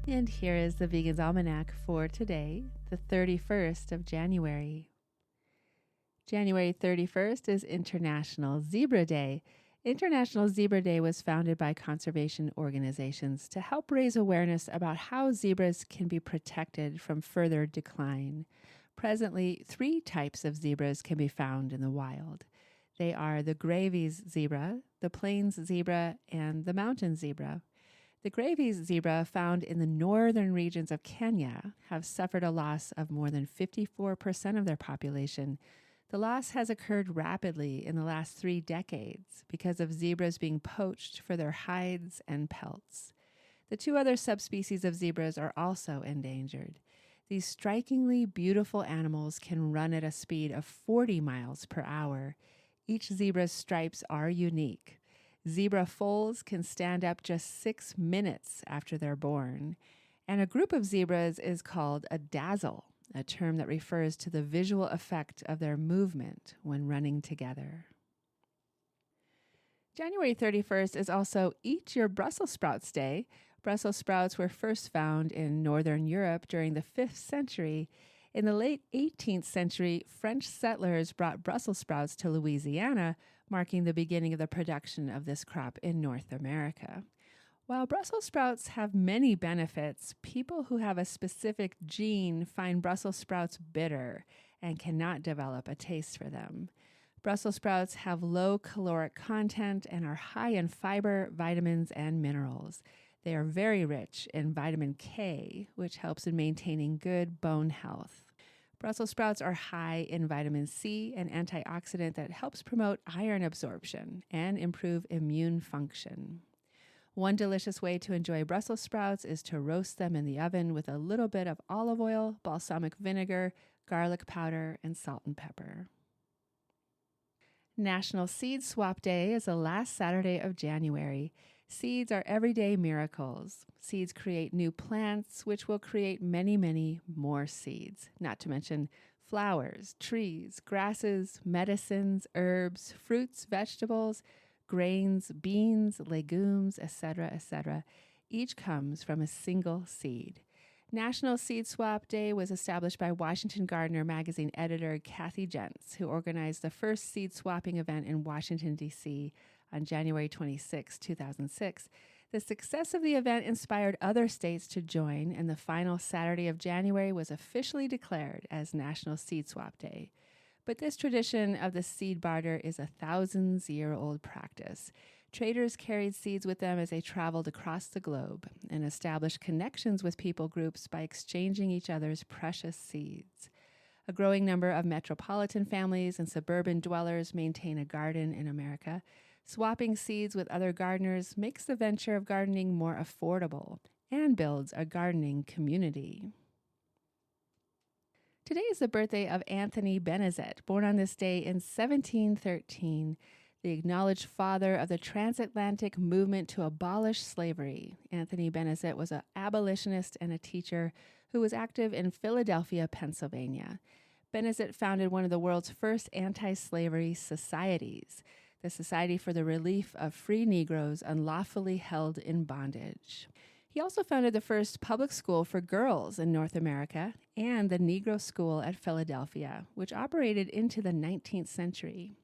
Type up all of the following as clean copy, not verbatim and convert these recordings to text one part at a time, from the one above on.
And here is the Vegan's Almanac for today, the 31st of January. January 31st is International Zebra Day. International Zebra Day was founded by conservation organizations to help raise awareness about how zebras can be protected from further decline. Presently, 3 types of zebras can be found in the wild. They are the Gravy's zebra, the Plains zebra, and the mountain zebra. The Gravy's zebra, found in the northern regions of Kenya, have suffered a loss of more than 54% of their population. The loss has occurred rapidly in the last 3 decades because of zebras being poached for their hides and pelts. The 2 other subspecies of zebras are also endangered. These strikingly beautiful animals can run at a speed of 40 miles per hour. Each zebra's stripes are unique. Zebra foals can stand up just 6 minutes after they're born. And a group of zebras is called a dazzle, a term that refers to the visual effect of their movement when running together. January 31st is also Eat Your Brussels Sprouts Day. Brussels sprouts were first found in northern Europe during the 5th century. In the late 18th century, French settlers brought Brussels sprouts to Louisiana, marking the beginning of the production of this crop in North America. While Brussels sprouts have many benefits, people who have a specific gene find Brussels sprouts bitter and cannot develop a taste for them. Brussels sprouts have low caloric content and are high in fiber, vitamins, and minerals. They are very rich in vitamin K, which helps in maintaining good bone health. Brussels sprouts are high in vitamin C, an antioxidant that helps promote iron absorption and improve immune function. One delicious way to enjoy Brussels sprouts is to roast them in the oven with a little bit of olive oil, balsamic vinegar, garlic powder, and salt and pepper. National Seed Swap Day is the last Saturday of January. Seeds are everyday miracles. Seeds create new plants, which will create many, many more seeds, not to mention flowers, trees, grasses, medicines, herbs, fruits, vegetables, grains, beans, legumes, etc., etc. Each comes from a single seed. National Seed Swap Day was established by Washington Gardener magazine editor Katy, who organized the first seed swapping event in Washington, D.C. on January 26, 2006. The success of the event inspired other states to join, and the final Saturday of January was officially declared as National Seed Swap Day. But this tradition of the seed barter is a thousands-year-old practice. Traders carried seeds with them as they traveled across the globe and established connections with people groups by exchanging each other's precious seeds. A growing number of metropolitan families and suburban dwellers maintain a garden in America. Swapping seeds with other gardeners makes the venture of gardening more affordable and builds a gardening community. Today is the birthday of Anthony Benezet, born on this day in 1713. The acknowledged father of the transatlantic movement to abolish slavery. Anthony Benezet was an abolitionist and a teacher who was active in Philadelphia, Pennsylvania. Benezet founded one of the world's first anti-slavery societies, the Society for the Relief of Free Negroes Unlawfully Held in Bondage. He also founded the first public school for girls in North America and the Negro School at Philadelphia, which operated into the 19th century.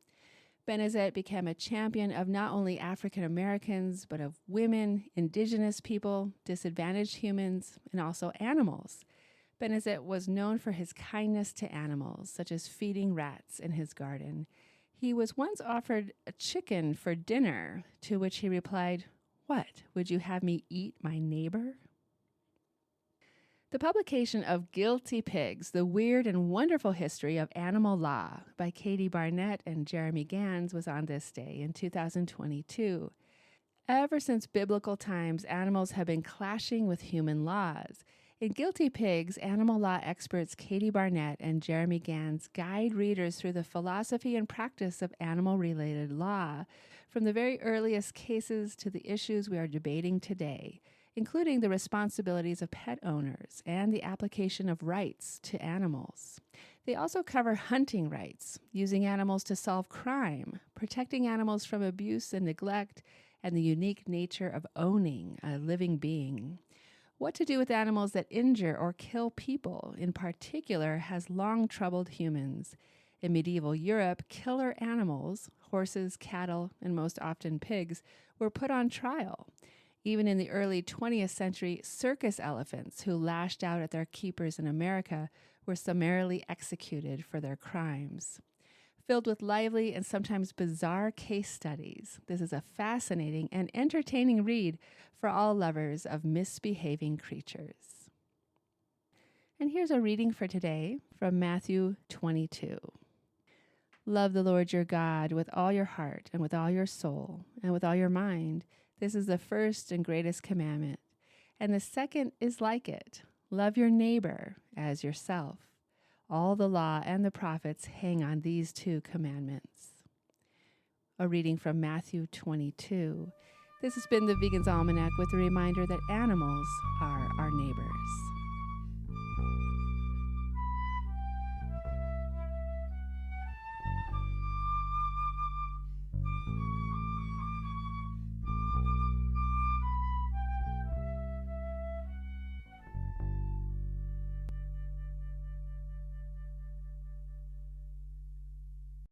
Benezet became a champion of not only African Americans, but of women, indigenous people, disadvantaged humans, and also animals. Benezet was known for his kindness to animals, such as feeding rats in his garden. He was once offered a chicken for dinner, to which he replied, "What, would you have me eat my neighbor?" The publication of Guilty Pigs, The Weird and Wonderful History of Animal Law by Katy, Barnett, and Jeremy Gans was on this day in 2022. Ever since biblical times, animals have been clashing with human laws. In Guilty Pigs, animal law experts Katy Barnett and Jeremy Gans guide readers through the philosophy and practice of animal-related law, from the very earliest cases to the issues we are debating today, including the responsibilities of pet owners and the application of rights to animals. They also cover hunting rights, using animals to solve crime, protecting animals from abuse and neglect, and the unique nature of owning a living being. What to do with animals that injure or kill people, in particular, has long troubled humans. In medieval Europe, killer animals, horses, cattle, and most often pigs, were put on trial. Even in the early 20th century, circus elephants who lashed out at their keepers in America were summarily executed for their crimes. Filled with lively and sometimes bizarre case studies, this is a fascinating and entertaining read for all lovers of misbehaving creatures. And here's a reading for today from Matthew 22. Love the Lord your God with all your heart and with all your soul and with all your mind. This is the first and greatest commandment. And the second is like it. Love your neighbor as yourself. All the law and the prophets hang on these two commandments. A reading from Matthew 22. This has been the Vegan's Almanac with a reminder that animals are our neighbors.